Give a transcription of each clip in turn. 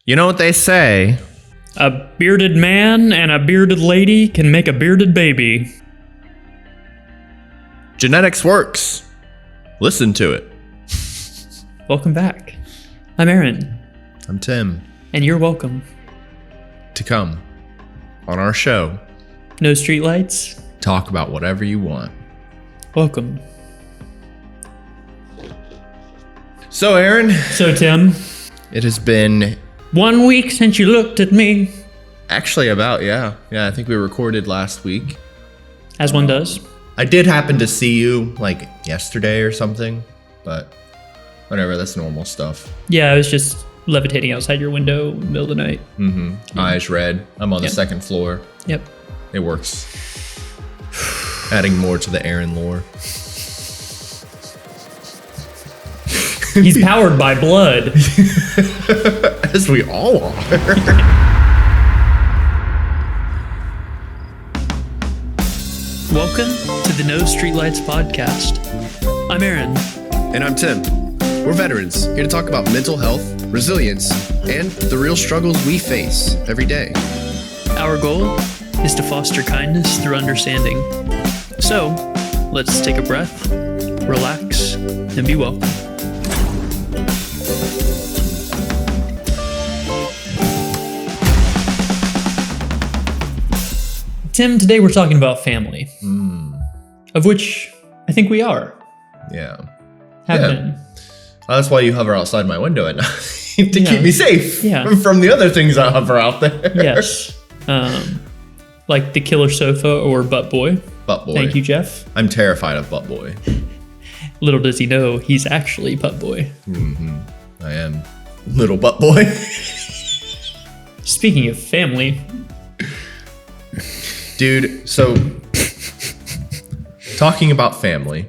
You know what they say? A bearded man and a bearded lady can make a bearded baby. Genetics works. Listen to it. Welcome back. I'm Aaron. I'm Tim. And you're welcome. To come on our show. No streetlights. Talk about whatever you want. Welcome. So, Aaron. So, Tim. It has been 1 week since you looked at me. actually about, yeah. Yeah, I think we recorded last week. As one does. I did happen to see you, like, yesterday or something. But whatever, that's normal stuff. Yeah, I was just levitating outside your window in the middle of the night. Mm-hmm. Yeah. Eyes red. I'm on the Yep. second floor. Yep. It works. Adding more to the Aaron lore. He's powered by blood. As we all are. Welcome to the No Streetlights podcast. I'm Aaron. And I'm Tim. We're veterans, here to talk about mental health, resilience, and the real struggles we face every day. Our goal is to foster kindness through understanding. So, let's take a breath, relax, and be welcome. Tim, today we're talking about family. Of which I think we are. Yeah. Have Yeah. been. That's why you hover outside my window at night. To Yeah. keep me safe from the other things I hover out there. Yes. Like the killer sofa or butt boy. Butt boy. Thank you, Jeff. I'm terrified of butt boy. Little does he know, he's actually butt boy. I am little butt boy. Speaking of family, Dude, so talking about family.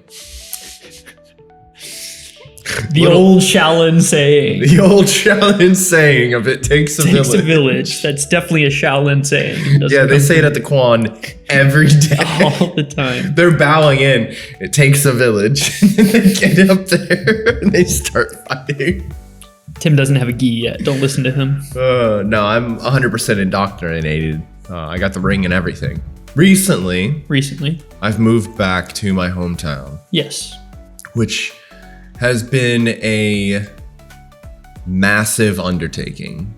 the old Shaolin saying. The old Shaolin saying of it takes a Takes village. a village. That's definitely a Shaolin saying. Doesn't Yeah, they come say it at the Quan every day. all the time. They're bowing in. It takes a village. And they get up there and they start fighting. Tim doesn't have a gi yet. Don't listen to him. No, I'm 100% indoctrinated. I got the ring and everything. Recently, I've moved back to my hometown, Yes. which has been a massive undertaking.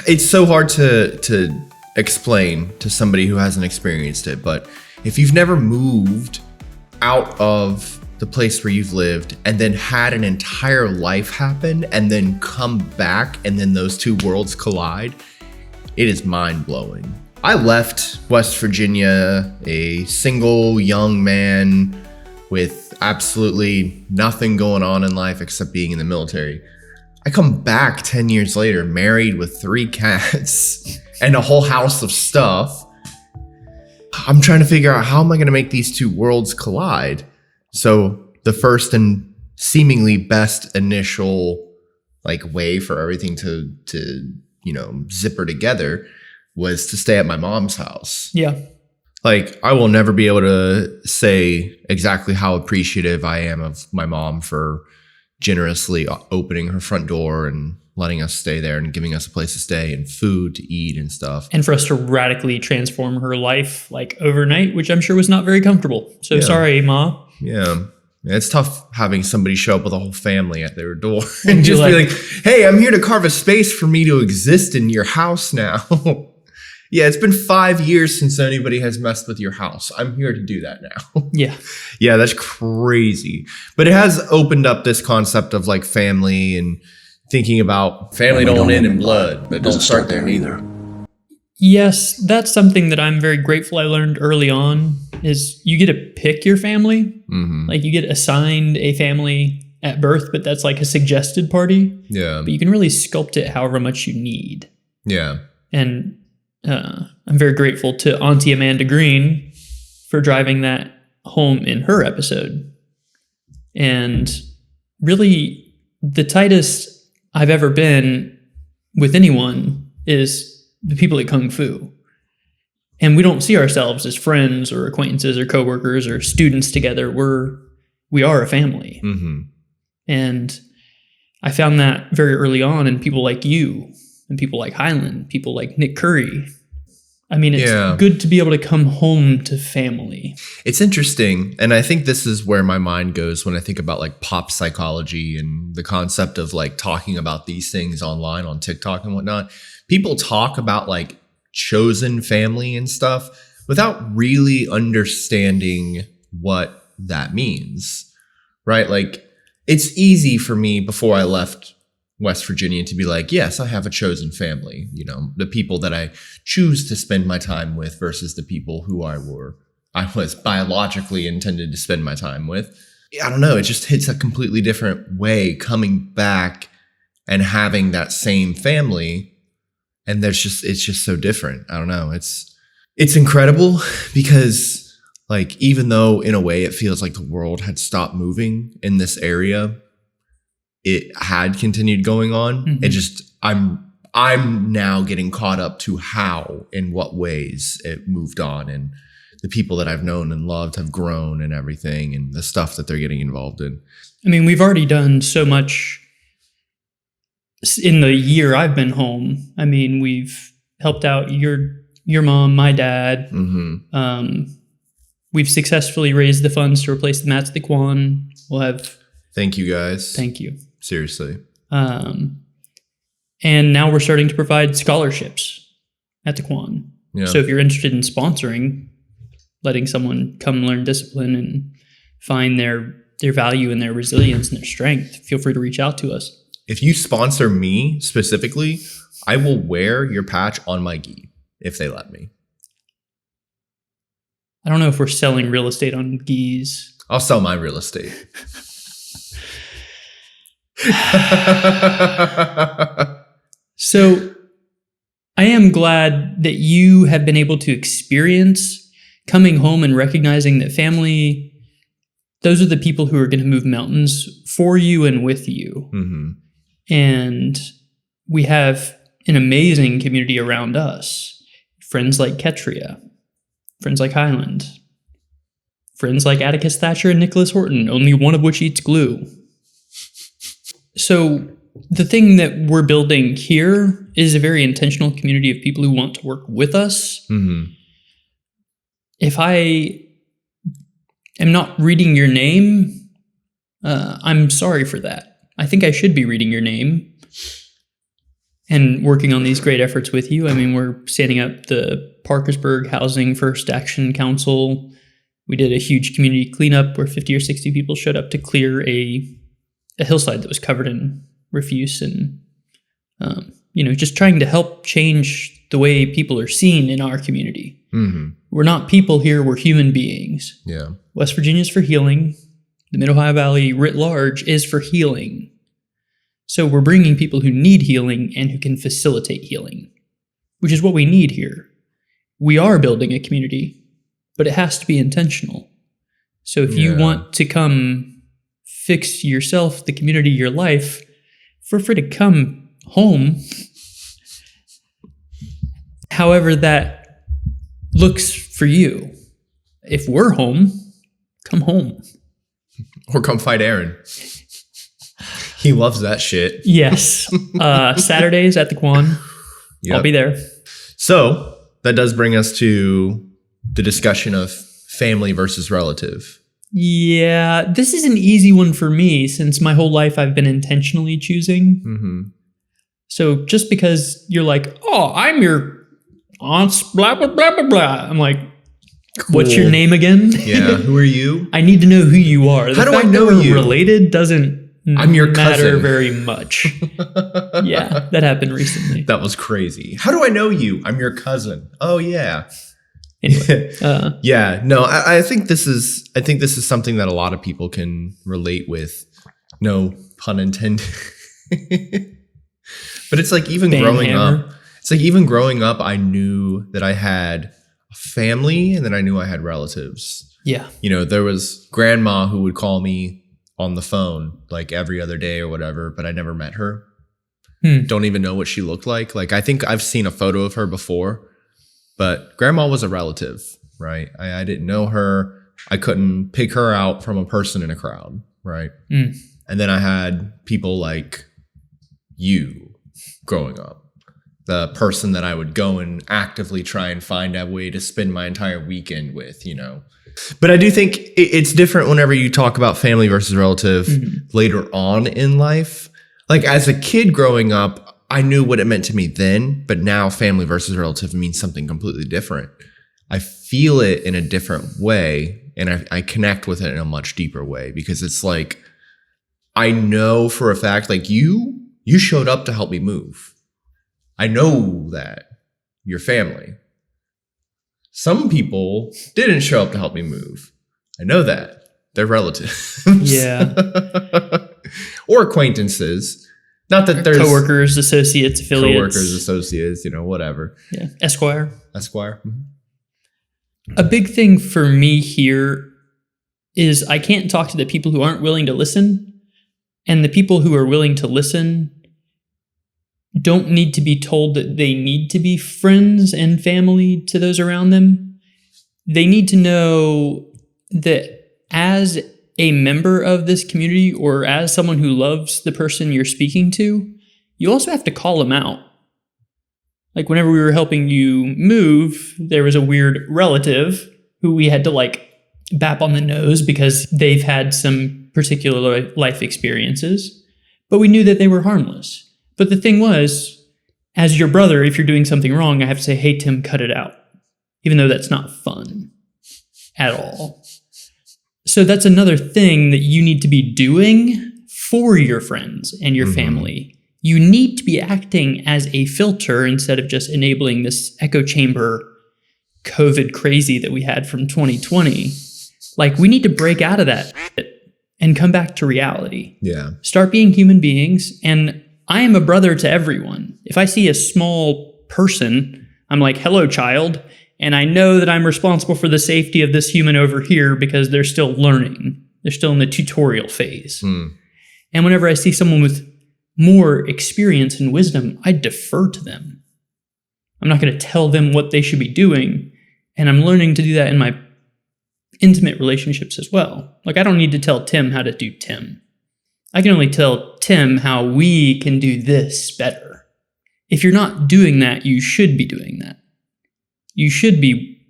It's so hard to explain to somebody who hasn't experienced it, but if you've never moved out of the place where you've lived and then had an entire life happen and then come back and then those two worlds collide, it is mind-blowing. I left West Virginia a single young man with absolutely nothing going on in life except being in the military. I come back 10 years later, married with 3 cats and a whole house of stuff. I'm trying to figure out how am I going to make these two worlds collide? So the first and seemingly best initial way for everything to zipper together was to stay at my mom's house. Yeah. I will never be able to say exactly how appreciative I am of my mom for generously opening her front door and letting us stay there and giving us a place to stay and food to eat and stuff. And for us to radically transform her life overnight, which I'm sure was not very comfortable. So sorry, Ma. Yeah. It's tough having somebody show up with a whole family at their door And and just be be like, hey, I'm here to carve a space for me to exist in your house now. Yeah, it's been 5 years since anybody has messed with your house. I'm here to do that now. Yeah. Yeah, that's crazy. But it has opened up this concept of family and thinking about family don't end in blood, but don't start there either. Yes, that's something that I'm very grateful I learned early on is you get to pick your family. Mm-hmm. You get assigned a family at birth, but that's a suggested party. Yeah. But you can really sculpt it however much you need. Yeah. And I'm very grateful to Auntie Amanda Green for driving that home in her episode. And really, the tightest I've ever been with anyone is the people at Kung Fu. And we don't see ourselves as friends or acquaintances or coworkers or students together. We are a family. Mm-hmm. And I found that very early on in people like you and people like Highland, people like Nick Curry. I mean, it's Yeah. good to be able to come home to family. It's interesting. And I think this is where my mind goes when I think about like pop psychology and the concept of like talking about these things online on TikTok and whatnot. People talk about like chosen family and stuff without really understanding what that means, right? Like it's easy for me before I left West Virginia to be like, yes, I have a chosen family, you know, the people that I choose to spend my time with versus the people who I was biologically intended to spend my time with. I don't know. It just hits a completely different way coming back and having that same family. And it's just so different. I don't know. It's incredible because like, even though in a way it feels like the world had stopped moving in this area, it had continued going on. Mm-hmm. It just, I'm now getting caught up to how, in what ways it moved on, and the people that I've known and loved have grown and everything, and the stuff that they're getting involved in. I mean, we've already done so much in the year I've been home. I mean, we've helped out your mom, my dad. Mm-hmm. We've successfully raised the funds to replace the mats at the Quan. We'll have. Thank you guys. Thank you. Seriously. And now we're starting to provide scholarships at the Quan. Yeah. So if you're interested in sponsoring, letting someone come learn discipline and find their value and their resilience and their strength, feel free to reach out to us. If you sponsor me specifically, I will wear your patch on my gi if they let me. I don't know if we're selling real estate on gis. I'll sell my real estate. So I am glad that you have been able to experience coming home and recognizing that family, those are the people who are going to move mountains for you and with you. Mm-hmm. And we have an amazing community around us. Friends like Ketria, friends like Highland, friends like Atticus Thatcher and Nicholas Horton, only one of which eats glue. So the thing that we're building here is a very intentional community of people who want to work with us. Mm-hmm. If I am not reading your name, I'm sorry for that. I think I should be reading your name and working on these great efforts with you. I mean, we're standing up the Parkersburg Housing First Action Council. We did a huge community cleanup where 50 or 60 people showed up to clear a hillside that was covered in refuse, and just trying to help change the way people are seen in our community. Mm-hmm. We're not people here, we're human beings. Yeah. West Virginia is for healing. The Mid-Ohio Valley writ large is for healing. So we're bringing people who need healing and who can facilitate healing, which is what we need here. We are building a community, but it has to be intentional. So if you want to come fix yourself, the community, your life, feel free to come home. However that looks for you. If we're home, come home. Or come fight Aaron. He loves that shit. Yes. Saturdays at the Quan. Yep. I'll be there. So that does bring us to the discussion of family versus relative. Yeah, this is an easy one for me since my whole life I've been intentionally choosing. Mm-hmm. So just because you're like, oh, I'm your aunt's blah, blah, blah, blah, blah. I'm like, what's your name again? Yeah, who are you? I need to know who you are. How do I fact know that we're you? related doesn't I'm your matter cousin. very much. Yeah, that happened recently. That was crazy. How do I know you? I'm your cousin. Oh yeah. Anyway, Yeah. No, I think this is something that a lot of people can relate with. No pun intended. But it's like even growing up, I knew that I had a family and then I knew I had relatives. yeah. You know, there was grandma who would call me on the phone like every other day or whatever, but I never met her. Don't even know what she looked like. Like, I think I've seen a photo of her before, but grandma was a relative, right? I didn't know her. I couldn't pick her out from a person in a crowd, right? And then I had people like you growing up. the person that I would go and actively try and find a way to spend my entire weekend with, you know. But I do think it's different whenever you talk about family versus relative later on in life. Like as a kid growing up, I knew what it meant to me then, but now family versus relative means something completely different. I feel it in a different way, and I connect with it in a much deeper way, because it's like, I know for a fact, like you showed up to help me move. I know that your family. Some people didn't show up to help me move. I know that. They're relatives. Yeah. Or acquaintances. Not that there's coworkers, associates, affiliates. Coworkers, associates, you know, whatever. Yeah. Esquire. Mm-hmm. A big thing for me here is I can't talk to the people who aren't willing to listen, and the people who are willing to listen don't need to be told that they need to be friends and family to those around them. They need to know that as a member of this community, or as someone who loves the person you're speaking to, you also have to call them out. Like whenever we were helping you move, there was a weird relative who we had to like bap on the nose because they've had some particular life experiences, but we knew that they were harmless. But the thing was, as your brother, if you're doing something wrong, I have to say, hey, Tim, cut it out. Even though that's not fun at all. So that's another thing that you need to be doing for your friends and your family. You need to be acting as a filter instead of just enabling this echo chamber COVID crazy that we had from 2020. Like, we need to break out of that and come back to reality. Yeah. Start being human beings. And I am a brother to everyone. If I see a small person, I'm like, hello, child. And I know that I'm responsible for the safety of this human over here because they're still learning. They're still in the tutorial phase. And whenever I see someone with more experience and wisdom, I defer to them. I'm not going to tell them what they should be doing. And I'm learning to do that in my intimate relationships as well. Like, I don't need to tell Tim how to do Tim. I can only tell Tim how we can do this better. If you're not doing that, you should be doing that. You should be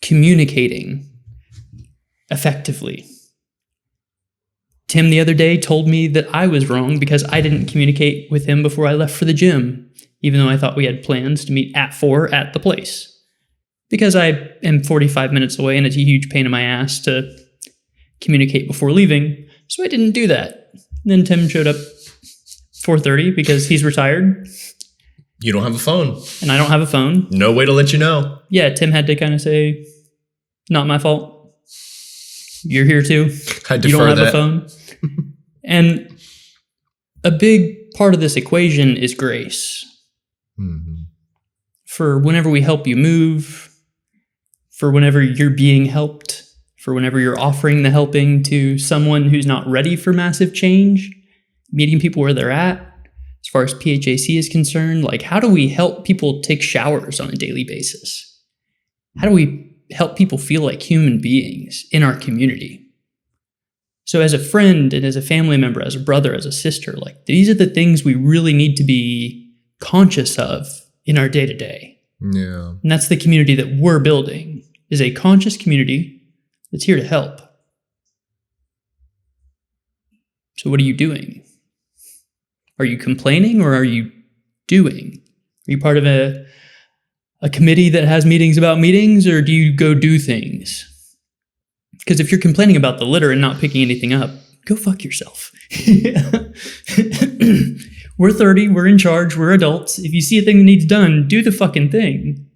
communicating effectively. Tim the other day told me that I was wrong because I didn't communicate with him before I left for the gym, even though I thought we had plans to meet at 4 at the place. Because I am 45 minutes away and it's a huge pain in my ass to communicate before leaving, so I didn't do that. And then Tim showed up 4:30 because he's retired. You don't have a phone. And I don't have a phone. No way to let you know. Yeah, Tim had to kind of say, not my fault. You're here too. I defer you don't have that. a phone. And a big part of this equation is grace. For whenever we help you move, for whenever you're being helped, for whenever you're offering the helping to someone who's not ready for massive change, meeting people where they're at. As far as PHAC is concerned, like, how do we help people take showers on a daily basis? How do we help people feel like human beings in our community? So as a friend and as a family member, as a brother, as a sister, like, these are the things we really need to be conscious of in our day-to-day. Yeah. And that's the community that we're building, is a conscious community that's here to help. So what are you doing? Are you complaining or are you doing? Are you part of a committee that has meetings about meetings, or do you go do things? Because if you're complaining about the litter and not picking anything up, go fuck yourself. We're 30, we're in charge, we're adults. If you see a thing that needs done, do the fucking thing.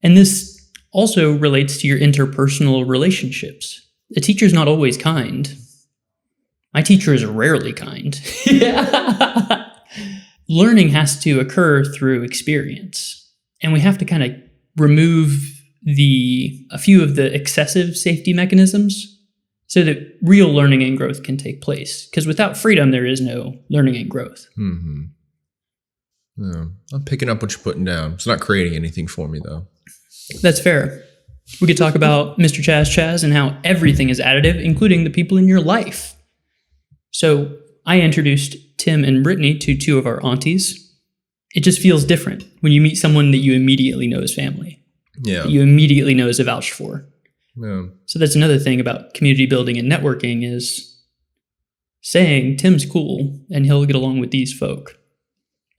And this also relates to your interpersonal relationships. A teacher's not always kind. My teacher is rarely kind. Learning has to occur through experience. And we have to kind of remove a few of the excessive safety mechanisms so that real learning and growth can take place. Because without freedom, there is no learning and growth. Yeah, I'm picking up what you're putting down. It's not creating anything for me, though. That's fair. We could talk about Mr. Chaz and how everything is additive, including the people in your life. So I introduced Tim and Brittany to two of our aunties it just feels different when you meet someone that you immediately know is family. Yeah. That you immediately know is a vouch for. Yeah. So that's another thing about community building and networking is saying Tim's cool and he'll get along with these folk,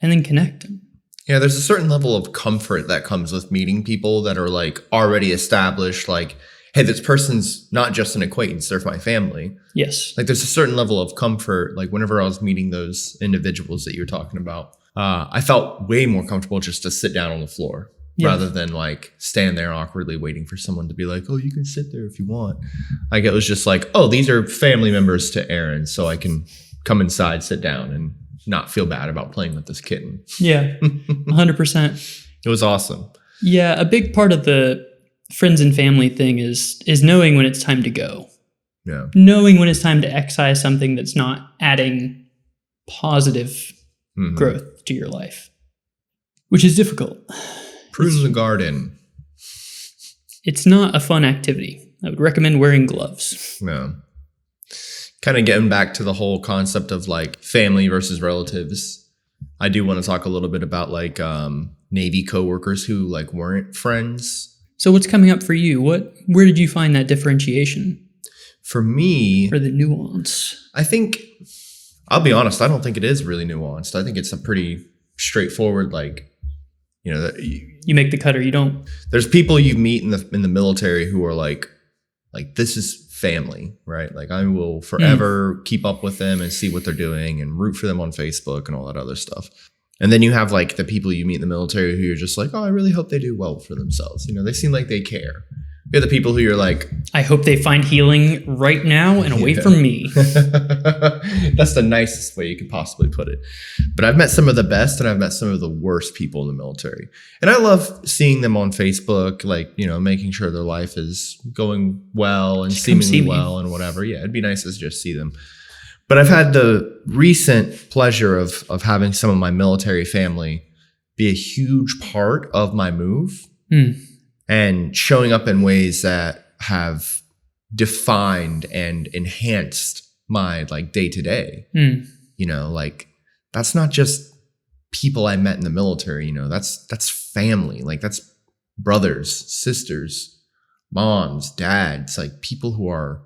and then connect them. Yeah, there's a certain level of comfort that comes with meeting people that are like already established, like, hey, this person's not just an acquaintance, they're my family. Yes. Like there's a certain level of comfort. Like whenever I was meeting those individuals that you're talking about, I felt way more comfortable just to sit down on the floor rather than like stand there awkwardly waiting for someone to be like, oh, you can sit there if you want. Like it was just like, oh, these are family members to Aaron, so I can come inside, sit down, and not feel bad about playing with this kitten. Yeah, 100%. It was awesome. Yeah, a big part of the friends and family thing is knowing when it's time to go. Yeah. Knowing when it's time to excise something that's not adding positive growth to your life, which is difficult. Prune the garden. It's not a fun activity. I would recommend wearing gloves. No. Kind of getting back to the whole concept of like family versus relatives. I do want to talk a little bit about like Navy coworkers who like weren't friends. So what's coming up for you? Where did you find that differentiation? For me, or the nuance? I think, I'll be honest, I don't think it is really nuanced. I think it's a pretty straightforward, like, you know, you make the cut or you don't. There's people you meet in the military who are like this is family, right? Like I will forever keep up with them and see what they're doing and root for them on Facebook and all that other stuff. And then you have like the people you meet in the military who you're just like, oh, I really hope they do well for themselves. You know, they seem like they care. You're the people who you're like, I hope they find healing right now and away from me. That's the nicest way you could possibly put it. But I've met some of the best and I've met some of the worst people in the military. And I love seeing them on Facebook, like, you know, making sure their life is going well and seemingly well and whatever. Yeah, it'd be nice to just see them. But I've had the recent pleasure of having some of my military family be a huge part of my move. And showing up in ways that have defined and enhanced my like day to day. You know, like that's not just people I met in the military, you know, that's family. Like that's brothers, sisters, moms, dads, like people who are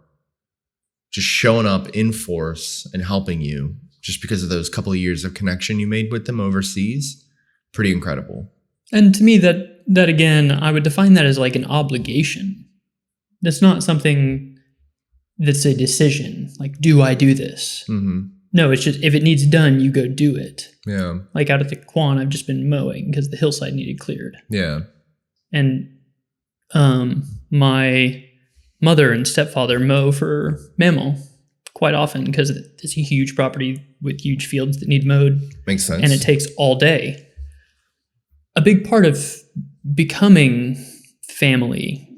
just showing up in force and helping you just because of those couple of years of connection you made with them overseas. Pretty incredible. And to me, that again, I would define that as like an obligation. That's not something that's a decision. Like, do I do this? No, it's just if it needs done, you go do it. Yeah. Like out at the Quan, I've just been mowing because the hillside needed cleared. Yeah. And my mother and stepfather mow for mammal quite often because it's a huge property with huge fields that need mowed. Makes sense. And it takes all day. A big part of becoming family,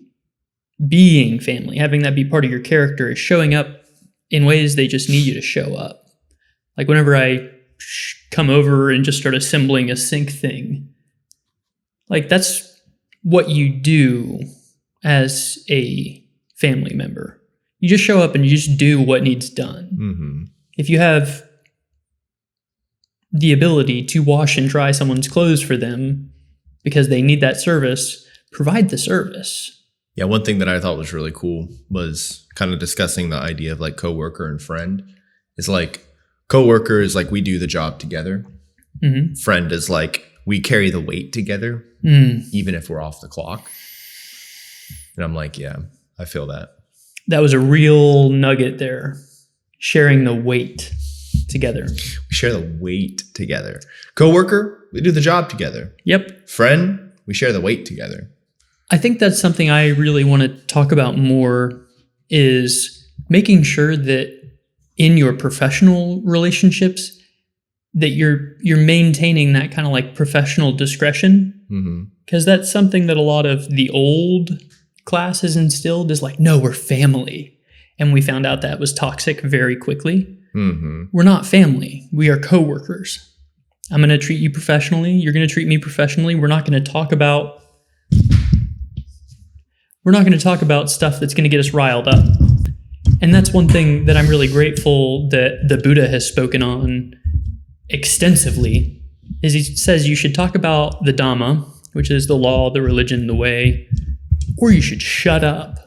being family, having that be part of your character is showing up in ways they just need you to show up. Like whenever I come over and just start assembling a sink thing, like that's what you do as a family member. You just show up and you just do what needs done. If you have the ability to wash and dry someone's clothes for them because they need that service, provide the service. Yeah, one thing that I thought was really cool was kind of discussing the idea of like coworker and friend. It's like coworker is like we do the job together. Friend is like we carry the weight together, even if we're off the clock. And I'm like, yeah, I feel that. That was a real nugget there. Sharing the weight together. We share the weight together. Coworker, we do the job together. Yep. Friend, we share the weight together. I think that's something I really want to talk about more is making sure that in your professional relationships that you're maintaining that kind of like professional discretion. Because that's something that a lot of the old class has instilled is like, no, we're family. And we found out that was toxic very quickly. We're not family. We are coworkers. I'm going to treat you professionally. You're going to treat me professionally. We're not going to talk about stuff that's going to get us riled up. And that's one thing that I'm really grateful that the Buddha has spoken on extensively is he says you should talk about the Dhamma, which is the law, the religion, the way, or you should shut up.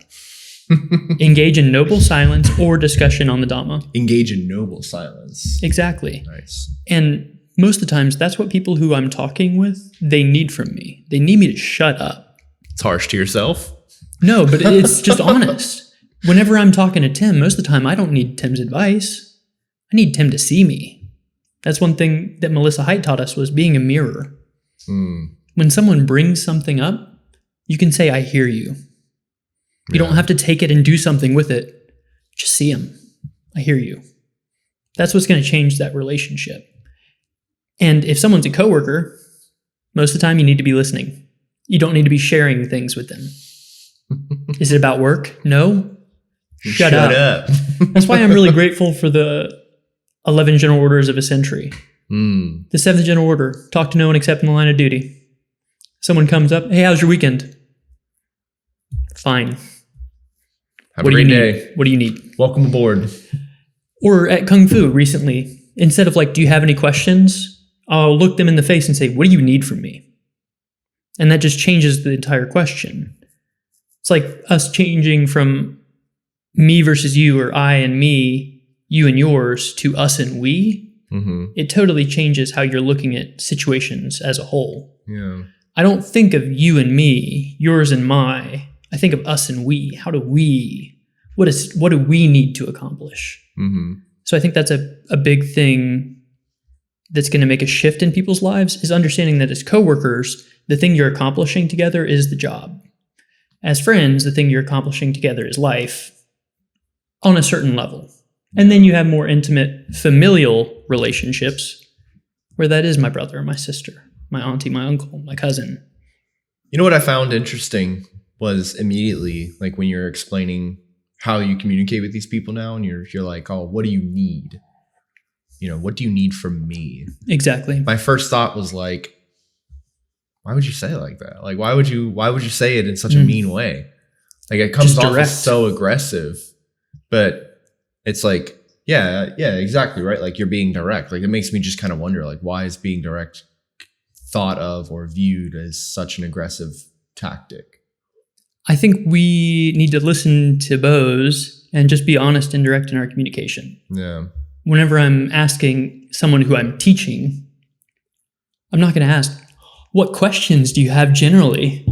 Engage in noble silence or discussion on the Dhamma. Engage in noble silence. Exactly. Nice. And most of the times, that's what people who I'm talking with, they need from me. They need me to shut up. It's harsh to yourself. No, but it's just honest. Whenever I'm talking to Tim, most of the time, I don't need Tim's advice. I need Tim to see me. That's one thing that Melissa Haidt taught us, was being a mirror. When someone brings something up, you can say, I hear you. You don't have to take it and do something with it. Just see them. I hear you. That's what's going to change that relationship. And if someone's a coworker, most of the time you need to be listening. You don't need to be sharing things with them. Is it about work? No. Shut up. That's why I'm really grateful for the 11 general orders of a century. The 7th general order, talk to no one except in the line of duty. Someone comes up, hey, how's your weekend? Fine. Have a great day. What do you need? Welcome aboard. Or at Kung Fu recently, instead of like, do you have any questions? I'll look them in the face and say, what do you need from me? And that just changes the entire question. It's like us changing from me versus you, or I and me, you and yours, to us and we. It totally changes how you're looking at situations as a whole. Yeah. I don't think of you and me, yours and my. I think of us and we. How do we, what do we need to accomplish? So I think that's a big thing that's going to make a shift in people's lives, is understanding that as coworkers, the thing you're accomplishing together is the job. As friends, the thing you're accomplishing together is life on a certain level. And then you have more intimate familial relationships where that is my brother, my sister, my auntie, my uncle, my cousin. You know what I found interesting was immediately, like when you're explaining how you communicate with these people now, and you're like, oh, what do you need? You know, what do you need from me? Exactly. My first thought was like, why would you say it like that? Like, why would you say it in such a mean way? Like, it comes off as so aggressive, but it's like, yeah, exactly, right? Like, you're being direct. Like, it makes me just kind of wonder, like, why is being direct thought of or viewed as such an aggressive tactic? I think we need to listen to Bose and just be honest and direct in our communication. Yeah. Whenever I'm asking someone who I'm teaching, I'm not going to ask, what questions do you have generally?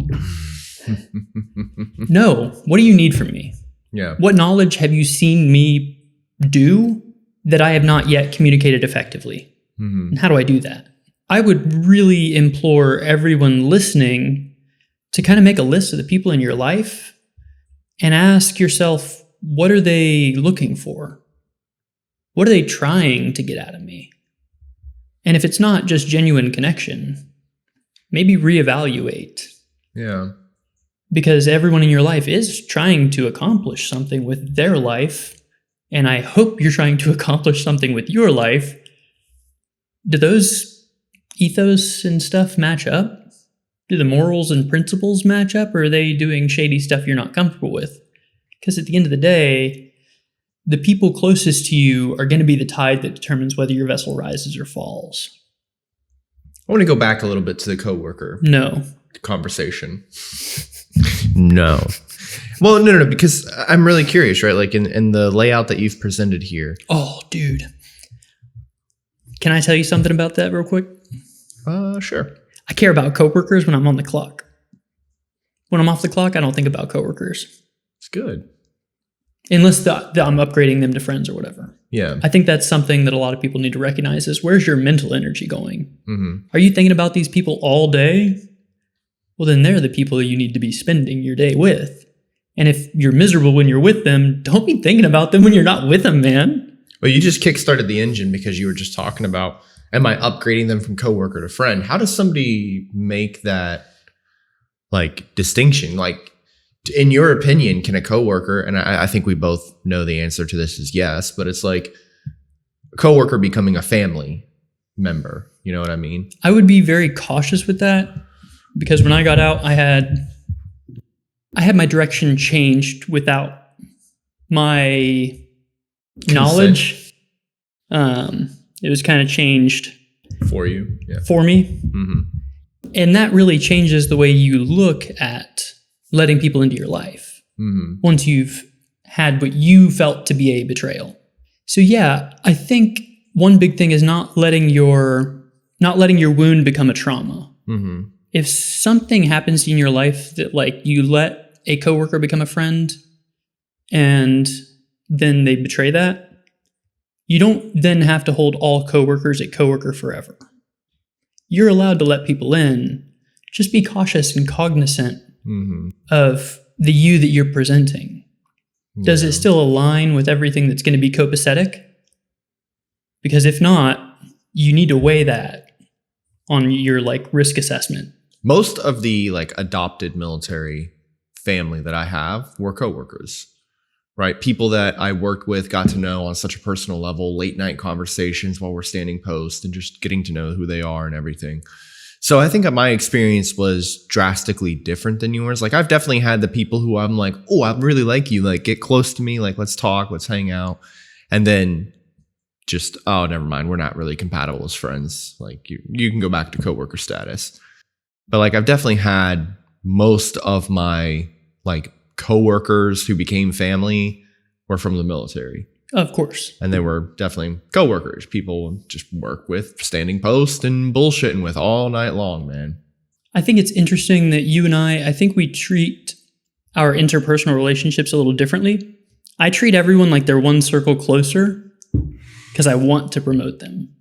No. What do you need from me? Yeah. What knowledge have you seen me do that I have not yet communicated effectively? And how do I do that? I would really implore everyone listening to kind of make a list of the people in your life and ask yourself, what are they looking for? What are they trying to get out of me? And if it's not just genuine connection, maybe reevaluate. Yeah. Because everyone in your life is trying to accomplish something with their life, and I hope you're trying to accomplish something with your life. Do those ethos and stuff match up? Do the morals and principles match up, or are they doing shady stuff you're not comfortable with? Because at the end of the day, the people closest to you are going to be the tide that determines whether your vessel rises or falls. I want to go back a little bit to the coworker conversation. No. Well, no, because I'm really curious, right? Like in the layout that you've presented here. Oh, dude. Can I tell you something about that real quick? Sure. I care about coworkers when I'm on the clock. When I'm off the clock, I don't think about coworkers. It's good. Unless I'm upgrading them to friends or whatever. Yeah. I think that's something that a lot of people need to recognize is, where's your mental energy going? Are you thinking about these people all day? Well, then they're the people you need to be spending your day with. And if you're miserable when you're with them, don't be thinking about them when you're not with them, man. Well, you just kickstarted the engine because you were just talking about, am I upgrading them from coworker to friend? How does somebody make that like distinction? Like, in your opinion, can a coworker, and I think we both know the answer to this is yes, but it's like a coworker becoming a family member. You know what I mean? I would be very cautious with that, because when I got out, I had my direction changed without my knowledge. It was kind of changed For you. Yeah. for me. And that really changes the way you look at letting people into your life once you've had what you felt to be a betrayal. So yeah, I think one big thing is not letting your wound become a trauma. If something happens in your life that like you let a coworker become a friend and then they betray that, you don't then have to hold all coworkers a coworker forever. You're allowed to let people in. Just be cautious and cognizant of the you that you're presenting. Does it still align with everything that's going to be copacetic? Because if not, you need to weigh that on your like risk assessment. Most of the like adopted military family that I have were coworkers, right? People that I worked with, got to know on such a personal level, late night conversations while we're standing post and just getting to know who they are and everything. So I think my experience was drastically different than yours. Like I've definitely had the people who I'm like, oh, I really like you. Like get close to me. Like let's talk, let's hang out. And then just, oh, never mind. We're not really compatible as friends. Like you can go back to coworker status. But like I've definitely had most of my like coworkers who became family were from the military. Of course. And they were definitely coworkers, people just work with, standing post and bullshitting with all night long, man. I think it's interesting that you and I think we treat our interpersonal relationships a little differently. I treat everyone like they're one circle closer because I want to promote them.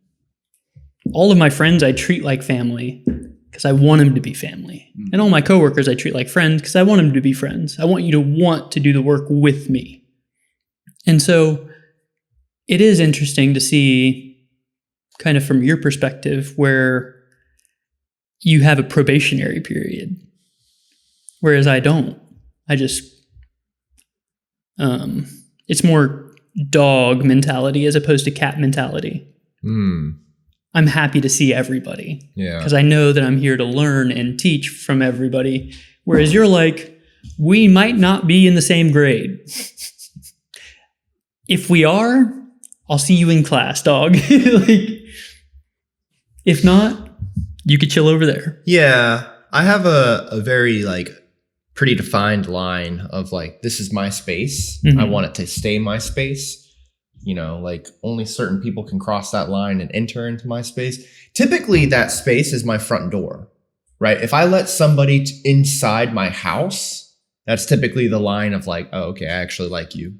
All of my friends I treat like family because I want them to be family. And all my coworkers I treat like friends because I want them to be friends. I want you to want to do the work with me. And so it is interesting to see kind of from your perspective where you have a probationary period, whereas I don't. I just, it's more dog mentality as opposed to cat mentality. I'm happy to see everybody because I know that I'm here to learn and teach from everybody. Whereas you're like, we might not be in the same grade. If we are, I'll see you in class, dog. Like, if not, you could chill over there. Yeah, I have a very like pretty defined line of like, this is my space. I want it to stay my space. You know, like only certain people can cross that line and enter into my space. Typically that space is my front door, right? If I let somebody inside my house, that's typically the line of like, oh, okay, I actually like you,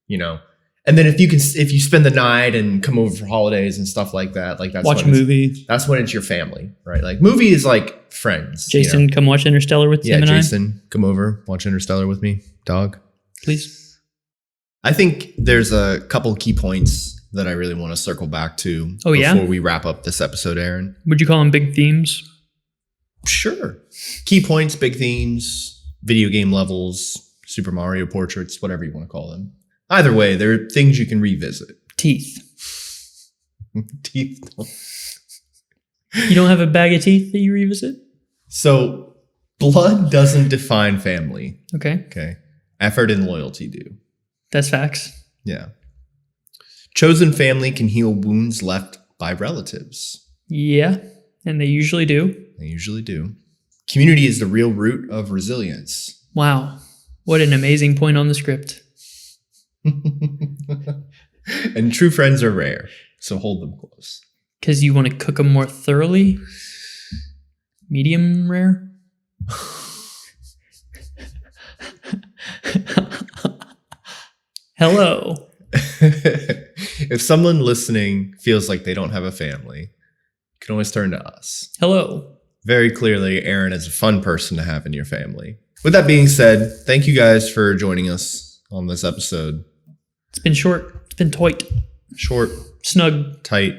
you know? And then if you spend the night and come over for holidays and stuff like that, like that's watch a movie. That's when it's your family, right? Like movie is like friends. Jason, you know? Come watch Interstellar with Tim and Jason, come over, watch Interstellar with me, dog. Please. I think there's a couple key points that I really want to circle back to before we wrap up this episode, Aaron. Would you call them big themes? Sure. Key points, big themes, video game levels, Super Mario portraits, whatever you want to call them. Either way, there are things you can revisit. Teeth. Teeth. You don't have a bag of teeth that you revisit? So blood doesn't define family. Okay. Effort and loyalty do. That's facts. Yeah. Chosen family can heal wounds left by relatives. Yeah, and they usually do. They usually do. Community is the real root of resilience. Wow. What an amazing point on the script. And true friends are rare, so hold them close. Because you want to cook them more thoroughly? Medium rare? Hello. If someone listening feels like they don't have a family, you can always turn to us. Hello. Very clearly, Aaron is a fun person to have in your family. With that being said, thank you guys for joining us on this episode. It's been short. It's been tight. Short. Snug. Tight.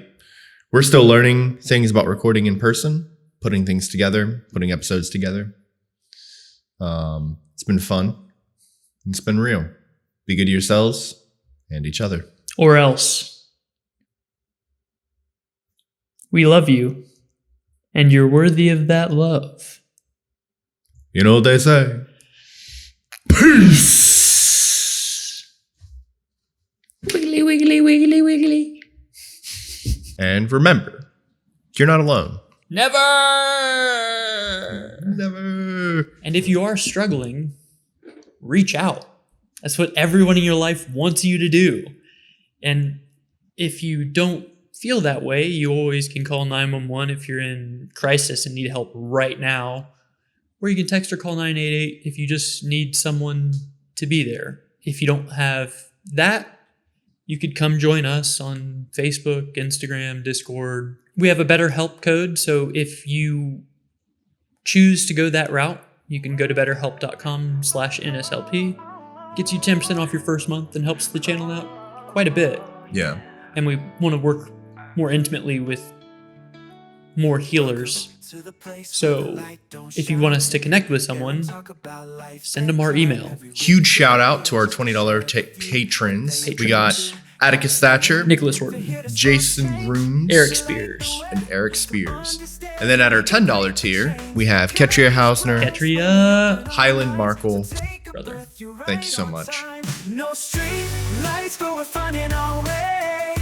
We're still learning things about recording in person, putting things together, putting episodes together. It's been fun. It's been real. Be good to yourselves and each other. Or else. We love you, and you're worthy of that love. You know what they say? Peace! Wiggly, wiggly, wiggly, wiggly. And remember, You're not alone. Never. Never. And if you are struggling, reach out. That's what everyone in your life wants you to do. And if you don't feel that way, you always can call 911 if you're in crisis and need help right now. Or you can text or call 988 if you just need someone to be there. If you don't have that, you could come join us on Facebook, Instagram, Discord. We have a BetterHelp code, so if you choose to go that route, you can go to betterhelp.com/NSLP. Gets you 10% off your first month and helps the channel out quite a bit. Yeah. And we want to work more intimately with more healers. So if you want us to connect with someone, send them our email. Huge shout out to our $20 patrons. We got Atticus Thatcher, Nicholas Horton, Jason Grooms, Eric Spears, and Eric Spears. And then at our $10 tier, we have Ketria Hausner, Ketria, Highland Markle. brother. Thank you so much. No street lights, but we're finding our way.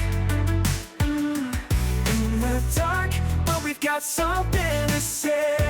In the dark, but we've got something to say.